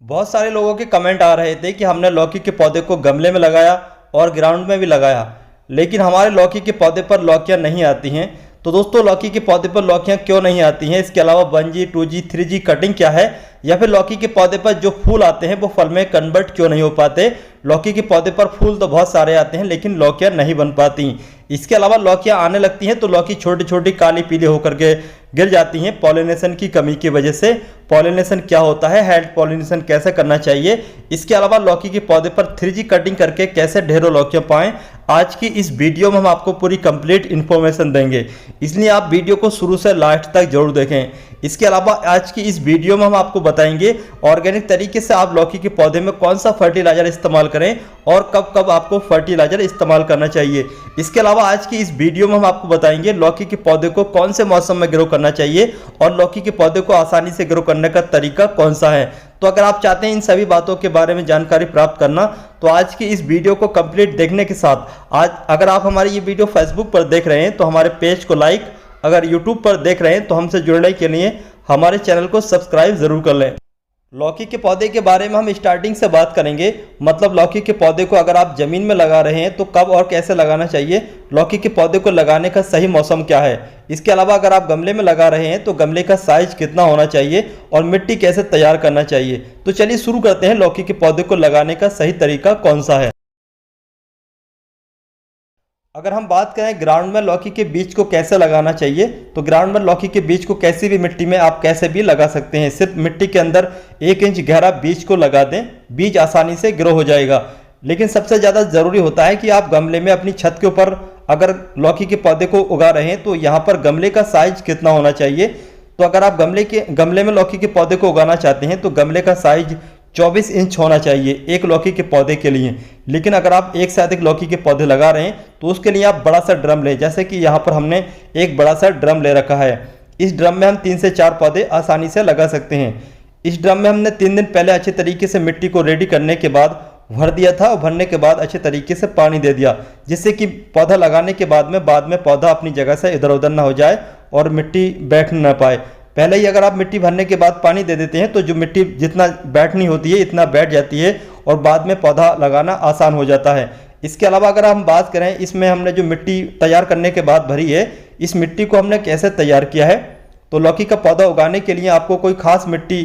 बहुत सारे लोगों के कमेंट आ रहे थे कि हमने लौकी के पौधे को गमले में लगाया और ग्राउंड में भी लगाया, लेकिन हमारे लौकी के पौधे पर लौकियां नहीं आती हैं। तो दोस्तों, लौकी के पौधे पर लौकियां क्यों नहीं आती हैं, इसके अलावा 1G 2G 3G कटिंग क्या है, या फिर लौकी के पौधे पर जो फूल आते हैं वो फल में कन्वर्ट क्यों नहीं हो पाते। लौकी के पौधे पर फूल तो बहुत सारे आते हैं लेकिन लौकियां नहीं बन पाती। इसके अलावा लौकियां आने लगती हैं तो लौकी छोटी छोटी काली पीली होकर के गिर जाती हैं पॉलिनेशन की कमी की वजह से। पॉलिनेशन क्या होता है, हेल्थ पॉलिनेशन कैसे करना चाहिए, इसके अलावा लौकी के पौधे पर 3G कटिंग करके कैसे ढेरों लौकियां पाएं, आज की इस वीडियो में हम आपको पूरी कंप्लीट इन्फॉर्मेशन देंगे, इसलिए आप वीडियो को शुरू से लास्ट तक जरूर देखें। इसके अलावा आज की इस वीडियो में हम आपको बताएंगे ऑर्गेनिक तरीके से आप लौकी के पौधे में कौन सा फर्टिलाइजर इस्तेमाल करें और कब कब आपको फर्टिलाइजर इस्तेमाल करना चाहिए। इसके अलावा आज की इस वीडियो में हम आपको बताएंगे लौकी के पौधे को कौन से मौसम में ग्रो करना चाहिए और लौकी के पौधे को आसानी से ग्रो करने का तरीका कौन सा है। तो अगर आप चाहते हैं इन सभी बातों के बारे में जानकारी प्राप्त करना तो आज की इस वीडियो को कंप्लीट देखने के साथ आज अगर आप हमारी ये वीडियो फेसबुक पर देख रहे हैं तो हमारे पेज को लाइक, अगर यूट्यूब पर देख रहे हैं तो हमसे जुड़ने के लिए हमारे चैनल को सब्सक्राइब जरूर कर लें। लौकी के पौधे के बारे में हम स्टार्टिंग से बात करेंगे, मतलब लौकी के पौधे को अगर आप जमीन में लगा रहे हैं तो कब और कैसे लगाना चाहिए, लौकी के पौधे को लगाने का सही मौसम क्या है। इसके अलावा अगर आप गमले में लगा रहे हैं तो गमले का साइज कितना होना चाहिए और मिट्टी कैसे तैयार करना चाहिए। तो चलिए शुरू करते हैं, लौकी के पौधे को लगाने का सही तरीका कौन सा है। अगर हम बात करें ग्राउंड में लौकी के बीज को कैसे लगाना चाहिए, तो ग्राउंड में लौकी के बीज को कैसी भी मिट्टी में आप कैसे भी लगा सकते हैं। सिर्फ मिट्टी के अंदर 1 इंच गहरा बीज को लगा दें, बीज आसानी से ग्रो हो जाएगा। लेकिन सबसे ज़्यादा ज़रूरी होता है कि आप गमले में अपनी छत के ऊपर अगर लौकी के पौधे को उगा रहे हैं तो यहाँ पर गमले का साइज कितना होना चाहिए। तो अगर आप गमले में लौकी के पौधे को उगाना चाहते हैं तो गमले का साइज 24 इंच होना चाहिए एक लौकी के पौधे के लिए। लेकिन अगर आप एक से अधिक लौकी के पौधे लगा रहे हैं तो उसके लिए आप बड़ा सा ड्रम लें, जैसे कि यहाँ पर हमने एक बड़ा सा ड्रम ले रखा है। इस ड्रम में हम 3 से 4 पौधे आसानी से लगा सकते हैं। इस ड्रम में हमने 3 दिन पहले अच्छे तरीके से मिट्टी को रेडी करने के बाद भर दिया था और भरने के बाद अच्छे तरीके से पानी दे दिया, जिससे कि पौधा लगाने के बाद में पौधा अपनी जगह से इधर उधर ना हो जाए और मिट्टी बैठ ना पाए। पहले ही अगर आप मिट्टी भरने के बाद पानी दे देते हैं तो जो मिट्टी जितना बैठनी होती है इतना बैठ जाती है और बाद में पौधा लगाना आसान हो जाता है। इसके अलावा अगर हम बात करें, इसमें हमने जो मिट्टी तैयार करने के बाद भरी है, इस मिट्टी को हमने कैसे तैयार किया है। तो लौकी का पौधा उगाने के लिए आपको कोई खास मिट्टी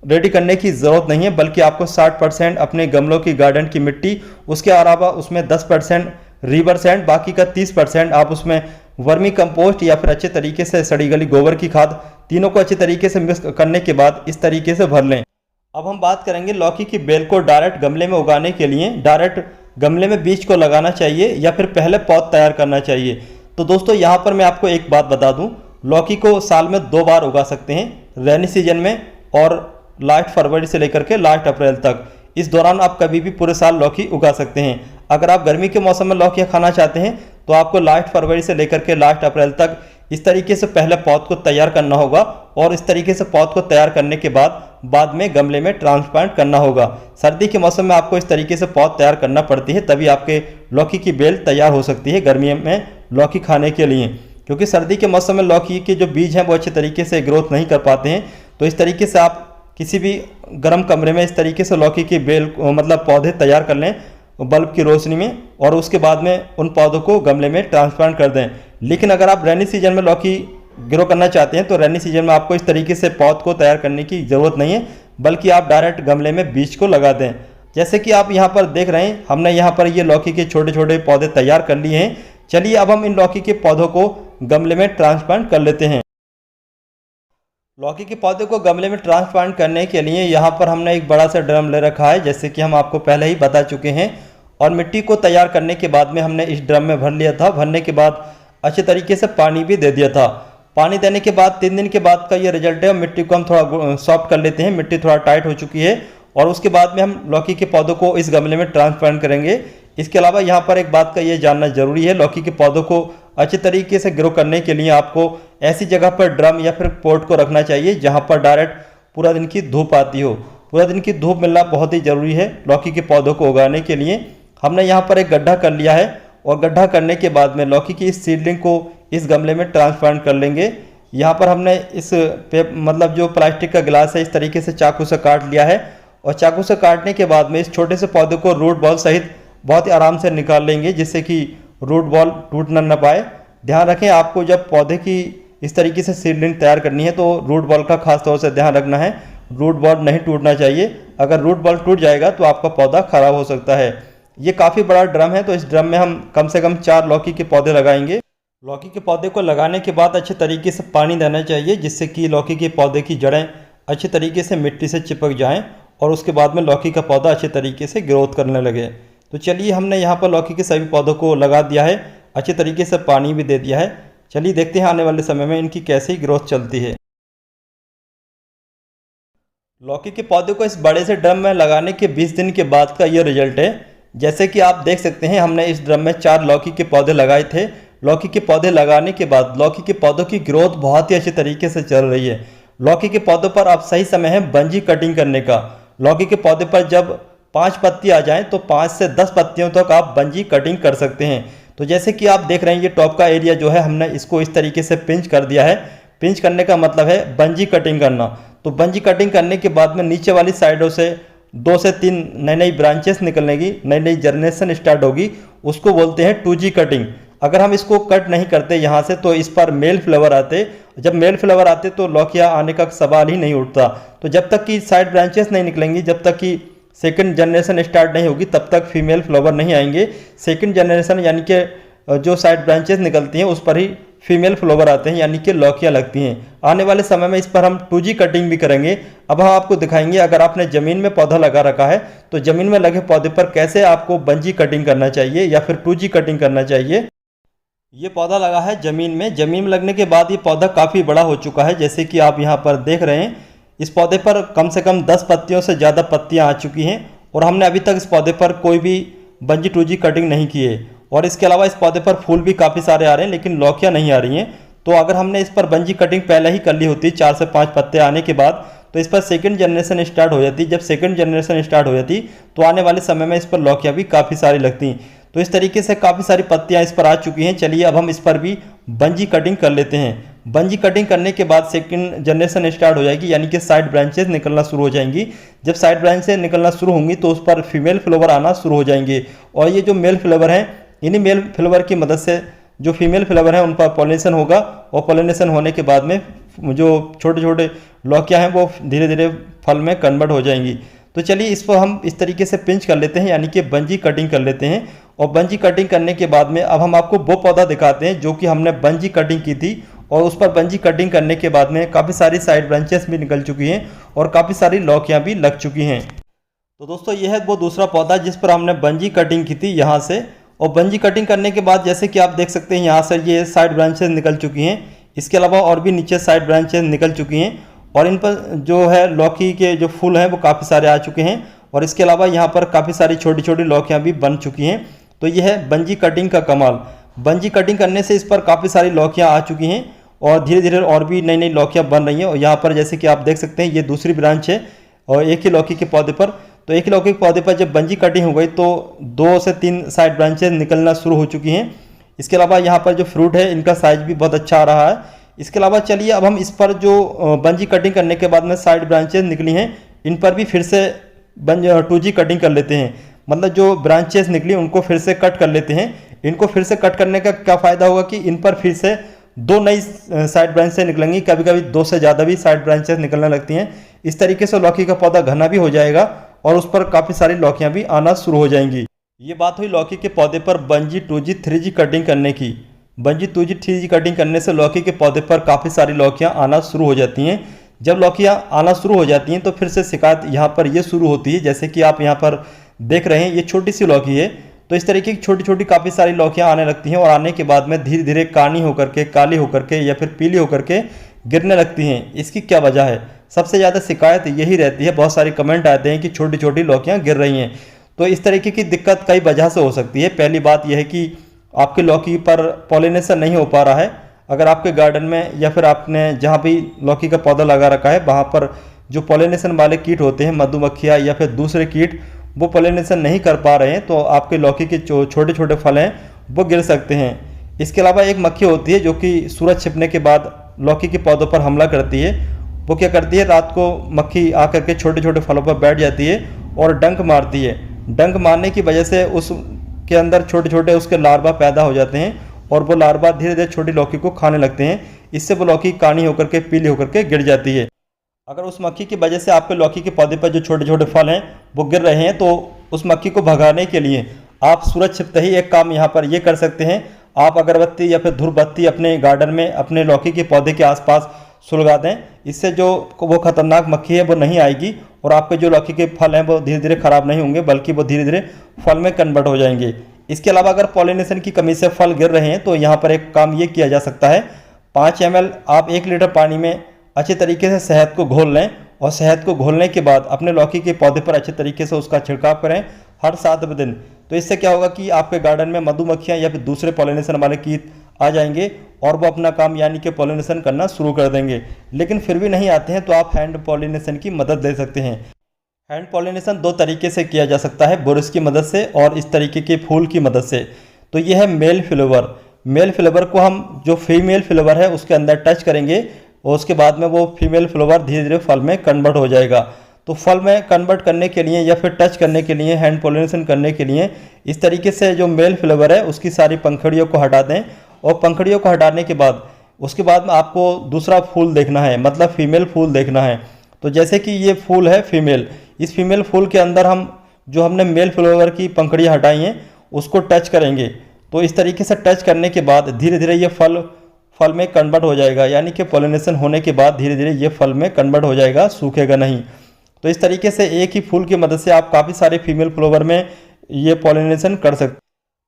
रेडी करने की ज़रूरत नहीं है, बल्कि आपको 60% अपने गमलों की गार्डन की मिट्टी, उसके अलावा उसमें 10% रिवर सैंड, बाकी का 30% आप उसमें वर्मी कंपोस्ट या फिर अच्छे तरीके से सड़ी गली गोबर की खाद, तीनों को अच्छे तरीके से मिक्स करने के बाद इस तरीके से भर लें। अब हम बात करेंगे लौकी की बेल को डायरेक्ट गमले में उगाने के लिए डायरेक्ट गमले में बीज को लगाना चाहिए या फिर पहले पौध तैयार करना चाहिए। तो दोस्तों, यहाँ पर मैं आपको एक बात बता दूँ, लौकी को साल में 2 बार उगा सकते हैं, रेनी सीजन में और लास्ट फरवरी से लेकर के लास्ट अप्रैल तक। इस दौरान आप कभी भी पूरे साल लौकी उगा सकते हैं। अगर आप गर्मी के मौसम में लौकी खाना चाहते हैं तो आपको लास्ट फरवरी से लेकर के लास्ट अप्रैल तक इस तरीके से पहले पौध को तैयार करना होगा और इस तरीके से पौध को तैयार करने के बाद में गमले में ट्रांसप्लांट करना होगा। सर्दी के मौसम में आपको इस तरीके से पौध तैयार करना पड़ती है, तभी आपके लौकी की बेल तैयार हो सकती है गर्मी में लौकी खाने के लिए। क्योंकि सर्दी के मौसम में लौकी के जो बीज हैं वो अच्छे तरीके से ग्रोथ नहीं कर पाते हैं। तो इस तरीके से आप किसी भी गर्म कमरे में इस तरीके से लौकी की बेल मतलब पौधे तैयार कर लें बल्ब की रोशनी में, और उसके बाद में उन पौधों को गमले में ट्रांसप्लांट कर दें। लेकिन अगर आप रेनी सीजन में लौकी ग्रो करना चाहते हैं तो रेनी सीजन में आपको इस तरीके से पौध को तैयार करने की ज़रूरत नहीं है, बल्कि आप डायरेक्ट गमले में बीज को लगा दें। जैसे कि आप यहाँ पर देख रहे हैं, हमने यहाँ पर ये लौकी के छोटे छोटे पौधे तैयार कर लिए हैं। चलिए अब हम इन लौकी के पौधों को गमले में ट्रांसप्लांट कर लेते हैं। लौकी के पौधे को गमले में ट्रांसप्लांट करने के लिए यहाँ पर हमने एक बड़ा सा ड्रम ले रखा है, जैसे कि हम आपको पहले ही बता चुके हैं। और मिट्टी को तैयार करने के बाद में हमने इस ड्रम में भर लिया था। भरने के बाद अच्छे तरीके से पानी भी दे दिया था। पानी देने के बाद 3 दिन के बाद का ये रिजल्ट है। मिट्टी को हम थोड़ा सॉफ्ट कर लेते हैं, मिट्टी थोड़ा टाइट हो चुकी है, और उसके बाद में हम लौकी के पौधों को इस गमले में ट्रांसप्लांट करेंगे। इसके अलावा यहाँ पर एक बात का ये जानना जरूरी है, लौकी के पौधों को अच्छे तरीके से ग्रो करने के लिए आपको ऐसी जगह पर ड्रम या फिर पोट को रखना चाहिए जहाँ पर डायरेक्ट पूरा दिन की धूप आती हो। पूरा दिन की धूप मिलना बहुत ही ज़रूरी है लौकी के पौधों को उगाने के लिए। हमने यहाँ पर एक गड्ढा कर लिया है और गड्ढा करने के बाद में लौकी की इस सीडलिंग को इस गमले में ट्रांसप्लांट कर लेंगे। यहाँ पर हमने इस मतलब जो प्लास्टिक का गिलास है इस तरीके से चाकू से काट लिया है और चाकू से काटने के बाद में इस छोटे से पौधे को रूट बॉल सहित बहुत ही आराम से निकाल लेंगे, जिससे कि रूट बॉल टूटना न पाए। ध्यान रखें, आपको जब पौधे की इस तरीके से सीडलिंग तैयार करनी है तो रूट बॉल का खास तौर से ध्यान रखना है, रूट बॉल नहीं टूटना चाहिए। अगर रूट बॉल टूट जाएगा तो आपका पौधा खराब हो सकता है। ये काफ़ी बड़ा ड्रम है, तो इस ड्रम में हम कम से कम 4 लौकी के पौधे लगाएंगे। लौकी के पौधे को लगाने के बाद अच्छे तरीके से पानी देना चाहिए, जिससे कि लौकी के पौधे की जड़ें अच्छे तरीके से मिट्टी से चिपक जाएं और उसके बाद में लौकी का पौधा अच्छे तरीके से ग्रोथ करने लगे। तो चलिए, हमने यहाँ पर लौकी के सभी पौधों को लगा दिया है, अच्छे तरीके से पानी भी दे दिया है। चलिए देखते हैं आने वाले समय में इनकी कैसी ग्रोथ चलती है। लौकी के पौधे को इस बड़े से ड्रम में लगाने के 20 दिन के बाद का ये रिजल्ट है। जैसे कि आप देख सकते हैं, हमने इस ड्रम में 4 लौकी के पौधे लगाए थे। लौकी के पौधे लगाने के बाद लौकी के पौधों की ग्रोथ बहुत ही अच्छे तरीके से चल रही है। लौकी के पौधों पर अब सही समय है बंजी कटिंग करने का। लौकी के पौधे पर जब 5 पत्ती आ जाएं तो 5 से 10 पत्तियों तक आप बंजी कटिंग कर सकते हैं। तो जैसे कि आप देख रहे हैं, ये टॉप का एरिया जो है हमने इसको इस तरीके से पिंच कर दिया है। पिंच करने का मतलब है बंजी कटिंग करना। तो बंजी कटिंग करने के बाद में नीचे वाली साइडों से 2 से 3 नई नई ब्रांचेस निकलनेगी, नई नई जर्मिनेशन स्टार्ट होगी, उसको बोलते हैं 2G कटिंग। अगर हम इसको कट नहीं करते यहाँ से तो इस पर मेल फ्लावर आते। जब मेल फ्लावर आते तो लौकियाँ आने का सवाल ही नहीं उठता। तो जब तक कि साइड ब्रांचेस नहीं निकलेंगी, जब तक कि सेकंड जनरेशन स्टार्ट नहीं होगी, तब तक फीमेल फ्लावर नहीं आएंगे। सेकंड जनरेशन यानी कि जो साइड ब्रांचेस निकलती हैं उस पर ही फीमेल फ्लावर आते हैं, यानी कि लौकियाँ लगती हैं। आने वाले समय में इस पर हम 2G कटिंग भी करेंगे। अब हम आपको दिखाएंगे, अगर आपने ज़मीन में पौधा लगा रखा है तो ज़मीन में लगे पौधे पर कैसे आपको बंजी कटिंग करना चाहिए या फिर 2G कटिंग करना चाहिए। ये पौधा लगा है ज़मीन में। ज़मीन में लगने के बाद ये पौधा काफ़ी बड़ा हो चुका है, जैसे कि आप यहाँ पर देख रहे हैं। इस पौधे पर कम से कम 10 पत्तियों से ज़्यादा पत्तियाँ आ चुकी हैं और हमने अभी तक इस पौधे पर कोई भी बंजी 2G कटिंग नहीं की है। और इसके अलावा इस पौधे पर फूल भी काफ़ी सारे आ रहे हैं, लेकिन लौकियाँ नहीं आ रही हैं। तो अगर हमने इस पर बंजी कटिंग पहले ही कर ली होती 4 से 5 पत्ते आने के बाद, तो इस पर सेकंड जनरेशन स्टार्ट हो जाती। जब सेकंड जनरेशन स्टार्ट हो जाती तो आने वाले समय में इस पर लौकियाँ भी काफ़ी सारी लगती। तो इस तरीके से काफ़ी सारी पत्तियाँ इस पर आ चुकी हैं। चलिए अब हम इस पर भी बंजी कटिंग कर लेते हैं। बंजी कटिंग करने के बाद सेकंड जनरेशन स्टार्ट हो जाएगी, यानी कि साइड ब्रांचेस निकलना शुरू हो जाएंगी। जब साइड ब्रांचेस निकलना शुरू होंगी तो उस पर फीमेल फ्लावर आना शुरू हो जाएंगे। और ये जो मेल फ्लावर हैं, इन्हीं मेल फ्लावर की मदद से जो फीमेल फ्लावर हैं उन पर पॉलिनेशन होगा और पॉलिनेशन होने के बाद में जो छोटे छोटे लौकियाँ हैं वो धीरे धीरे फल में कन्वर्ट हो जाएंगी। तो चलिए इसको हम इस तरीके से पिंच कर लेते हैं, यानी कि बंजी कटिंग कर लेते हैं। और बंजी कटिंग करने के बाद में अब हम आपको वो पौधा दिखाते हैं जो कि हमने बंजी कटिंग की थी और उस पर बंजी कटिंग करने के बाद में काफ़ी सारी साइड ब्रांचेस भी निकल चुकी हैं और काफ़ी सारी लौकियाँ भी लग चुकी हैं। तो दोस्तों, यह है वो दूसरा पौधा जिस पर हमने बंजी कटिंग की थी यहाँ से। और बंजी कटिंग करने के बाद जैसे कि आप देख सकते हैं, यहाँ से ये साइड ब्रांचेस निकल चुकी हैं। इसके अलावा और भी नीचे साइड ब्रांचेस निकल चुकी हैं और इन पर जो है लौकी के जो फूल हैं वो काफ़ी सारे आ चुके हैं। और इसके अलावा यहाँ पर काफ़ी सारी छोटी छोटी लौकियाँ भी बन चुकी हैं। तो यह है बंजी कटिंग का कमाल। बंजी कटिंग करने से इस पर काफ़ी सारी लौकियाँ आ चुकी हैं और धीरे धीरे और भी नई नई लौकियाँ बन रही हैं। और यहाँ पर जैसे कि आप देख सकते हैं, ये दूसरी ब्रांच है और एक ही लौकी के पौधे पर। तो एक ही लौकी के पौधे पर जब बंजी कटिंग हो गई तो 2 से 3 साइड ब्रांचेस निकलना शुरू हो चुकी हैं। इसके अलावा यहाँ पर जो फ्रूट है इनका साइज भी बहुत अच्छा आ रहा है। इसके अलावा चलिए अब हम इस पर जो बंजी कटिंग करने के बाद में साइड ब्रांचेस निकली हैं, इन पर भी फिर से 2G कटिंग कर लेते हैं। मतलब जो ब्रांचेस निकली उनको फिर से कट कर लेते हैं। इनको फिर से कट करने का क्या फ़ायदा होगा कि इन पर फिर से 2 नई साइड ब्रांचेस निकलेंगी। कभी कभी 2 से ज़्यादा भी साइड ब्रांचेस निकलने लगती हैं। इस तरीके से लौकी का पौधा घना भी हो जाएगा और उस पर काफ़ी सारी लौकियाँ भी आना शुरू हो जाएंगी। ये बात हुई लौकी के पौधे पर बंजी 2G 3G कटिंग करने की। बंजी 2G 3G कटिंग करने से लौकी के पौधे पर काफ़ी सारी लौकियाँ आना शुरू हो जाती हैं। जब लौकियाँ आना शुरू हो जाती हैं तो फिर से शिकायत यहाँ पर ये शुरू होती है, जैसे कि आप यहाँ पर देख रहे हैं, ये छोटी सी लौकी है। तो इस तरीके की छोटी छोटी काफ़ी सारी लौकियाँ आने लगती हैं और आने के बाद में धीरे धीरे कानी होकर के, काली होकर के या फिर पीली होकर के गिरने लगती हैं। इसकी क्या वजह है? सबसे ज़्यादा शिकायत यही रहती है। बहुत सारे कमेंट आते हैं कि छोटी छोटी लौकियाँ गिर रही हैं। तो इस तरीके की दिक्कत कई वजह से हो सकती है। पहली बात यह है कि आपकी लौकी पर पॉलिनेशन नहीं हो पा रहा है। अगर आपके गार्डन में या फिर आपने जहाँ भी लौकी का पौधा लगा रखा है वहाँ पर जो पॉलिनेशन वाले कीट होते हैं, मधुमक्खियाँ या फिर दूसरे कीट, वो पॉलिनेशन नहीं कर पा रहे हैं तो आपके लौकी के जो छोटे छोटे फल हैं वो गिर सकते हैं। इसके अलावा एक मक्खी होती है जो कि सूरज छिपने के बाद लौकी के पौधों पर हमला करती है वो क्या करती है, रात को मक्खी आकर के छोटे छोटे फलों पर बैठ जाती है और डंक मारती है। डंक मारने की वजह से उसके अंदर छोटे छोटे उसके लार्वा पैदा हो जाते हैं और वो लार्वा धीरे धीरे छोटी लौकी को खाने लगते हैं। इससे वो लौकी कानी होकर के पीली होकर के गिर जाती है। अगर उस मक्खी की वजह से आपके लौकी के पौधे पर जो छोटे छोटे फल हैं वो गिर रहे हैं, तो उस मक्खी को भगाने के लिए आप सूरज छिपते ही एक काम यहाँ पर ये कर सकते हैं, आप अगरबत्ती या फिर धूप बत्ती अपने गार्डन में अपने लौकी के पौधे के आसपास सुलगा दें। इससे जो वो खतरनाक मक्खी है वो नहीं आएगी और आपके जो लौकी के फल हैं वो धीरे धीरे खराब नहीं होंगे, बल्कि वो धीरे धीरे फल में कन्वर्ट हो जाएंगे। इसके अलावा अगर पॉलिनेशन की कमी से फल गिर रहे हैं तो यहाँ पर एक काम ये किया जा सकता है, 5 ml आप 1 लीटर पानी में अच्छे तरीके से शहद को घोल लें और शहद को घोलने के बाद अपने लौकी के पौधे पर अच्छे तरीके से उसका छिड़काव करें हर 7 दिन। तो इससे क्या होगा कि आपके गार्डन में मधुमक्खियाँ या फिर दूसरे पॉलिनेशन वाले कीट आ जाएंगे और वो अपना काम यानी कि पॉलिनेशन करना शुरू कर देंगे। लेकिन फिर भी नहीं आते हैं तो आप हैंड पॉलिनेशन की मदद ले सकते हैं। हैंड पॉलिनेशन 2 तरीके से किया जा सकता है, बुरश की मदद से और इस तरीके के फूल की मदद से। तो ये है मेल फ्लावर। मेल फ्लावर को हम जो फीमेल फ्लावर है उसके अंदर टच करेंगे और उसके बाद में वो फीमेल फ्लावर धीरे धीरे फल में कन्वर्ट हो जाएगा। तो फल में कन्वर्ट करने के लिए या फिर टच करने के लिए, हैंड पॉलिनेशन करने के लिए इस तरीके से जो मेल फ्लावर है उसकी सारी पंखड़ियों को हटा दें और पंखड़ियों को हटाने के बाद उसके बाद में आपको दूसरा फूल देखना है, मतलब फीमेल फूल देखना है। तो जैसे कि ये फूल है फीमेल, इस फीमेल फूल के अंदर हम जो हमने मेल फ्लावर की पंखड़ियाँ हटाई हैं उसको टच करेंगे। तो इस तरीके से टच करने के बाद धीरे धीरे ये फल में कन्वर्ट हो जाएगा, यानी कि पॉलिनेशन होने के बाद धीरे धीरे ये फल में कन्वर्ट हो जाएगा, सूखेगा नहीं। तो इस तरीके से एक ही फूल की मदद से आप काफ़ी सारे फीमेल फ्लावर में ये पॉलिनेशन कर सकते।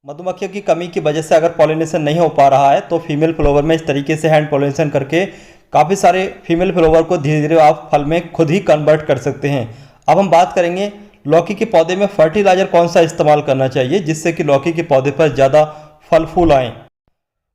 मधुमक्खियों की कमी की वजह से अगर पॉलिनेशन नहीं हो पा रहा है तो फीमेल फ्लावर में इस तरीके से हैंड पॉलिनेशन करके काफ़ी सारे फीमेल फ्लावर को धीरे धीरे आप फल में खुद ही कन्वर्ट कर सकते हैं। अब हम बात करेंगे लौकी के पौधे में फर्टिलाइजर कौन सा इस्तेमाल करना चाहिए जिससे कि लौकी के पौधे पर ज़्यादा फल फूल आएँ।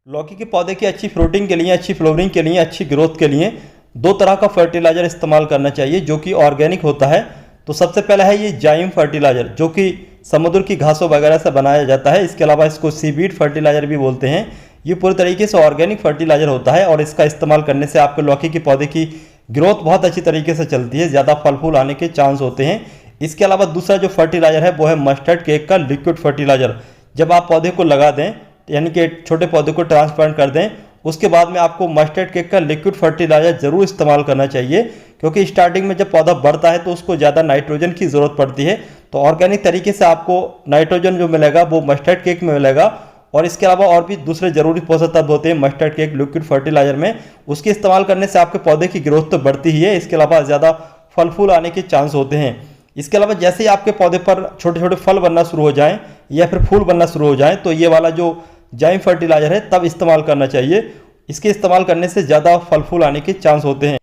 लौकी के पौधे की अच्छी फ्रूटिंग के लिए, अच्छी फ्लावरिंग के लिए, अच्छी ग्रोथ के लिए 2 तरह का फर्टिलाइजर इस्तेमाल करना चाहिए जो कि ऑर्गेनिक होता है। तो सबसे पहला है ये जाइम फर्टिलाइजर जो कि समुद्र की घासों वगैरह से बनाया जाता है। इसके अलावा इसको सीवीड फर्टिलाइजर भी बोलते हैं। ये पूरी तरीके से ऑर्गेनिक फर्टिलाइजर होता है और इसका इस्तेमाल करने से आपके लौकी के पौधे की ग्रोथ बहुत अच्छी तरीके से चलती है, ज़्यादा फल फूल आने के चांस होते हैं। इसके अलावा दूसरा जो फर्टिलाइजर है वो है मस्टर्ड केक का लिक्विड फर्टिलाइजर। जब आप पौधे को लगा दें यानी कि छोटे पौधे को ट्रांसप्लांट कर दें उसके बाद में आपको मस्टर्ड केक का लिक्विड फर्टिलाइजर जरूर इस्तेमाल करना चाहिए, क्योंकि स्टार्टिंग में जब पौधा बढ़ता है तो उसको ज़्यादा नाइट्रोजन की ज़रूरत पड़ती है। तो ऑर्गेनिक तरीके से आपको नाइट्रोजन जो मिलेगा वो मस्टर्ड केक में मिलेगा और इसके अलावा और भी दूसरे जरूरी पोषक तत्व होते हैं मस्टर्ड केक लिक्विड फर्टिलाइजर में। उसके इस्तेमाल करने से आपके पौधे की ग्रोथ तो बढ़ती ही है, इसके अलावा ज़्यादा फल फूल आने के चांस होते हैं। इसके अलावा जैसे ही आपके पौधे पर छोटे छोटे फल बनना शुरू हो जाएं या फिर फूल बनना शुरू हो जाएं तो ये वाला जो जाइम फर्टिलाइजर है तब इस्तेमाल करना चाहिए। इसके इस्तेमाल करने से ज़्यादा फल फूल आने के चांस होते हैं।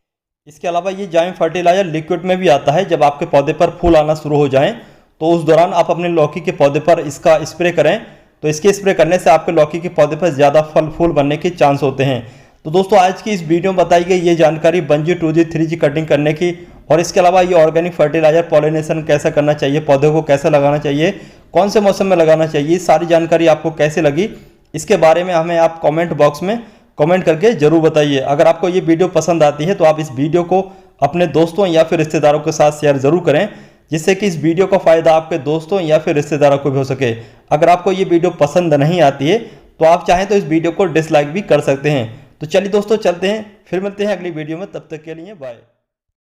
इसके अलावा ये जाइम फर्टिलाइजर लिक्विड में भी आता है। जब आपके पौधे पर फूल आना शुरू हो जाएं तो उस दौरान आप अपने लौकी के पौधे पर इसका स्प्रे करें। तो इसके स्प्रे करने से आपके लौकी के पौधे पर ज़्यादा फल फूल बनने के चांस होते हैं। तो दोस्तों आज की इस वीडियो में बताई गई ये जानकारी 1G 2G 3G कटिंग करने की और इसके अलावा ये ऑर्गेनिक फर्टिलाइजर पॉलिनेशन कैसे करना चाहिए, पौधे को कैसे लगाना चाहिए, कौन से मौसम में लगाना चाहिए, सारी जानकारी आपको कैसे लगी इसके बारे में हमें आप कमेंट बॉक्स में कमेंट करके जरूर बताइए। अगर आपको ये वीडियो पसंद आती है तो आप इस वीडियो को अपने दोस्तों या फिर रिश्तेदारों के साथ शेयर जरूर करें, जिससे कि इस वीडियो का फ़ायदा आपके दोस्तों या फिर रिश्तेदारों को भी हो सके। अगर आपको ये वीडियो पसंद नहीं आती है तो आप चाहें तो इस वीडियो को डिसलाइक भी कर सकते हैं। तो चलिए दोस्तों चलते हैं, फिर मिलते हैं अगली वीडियो में, तब तक के लिए बाय।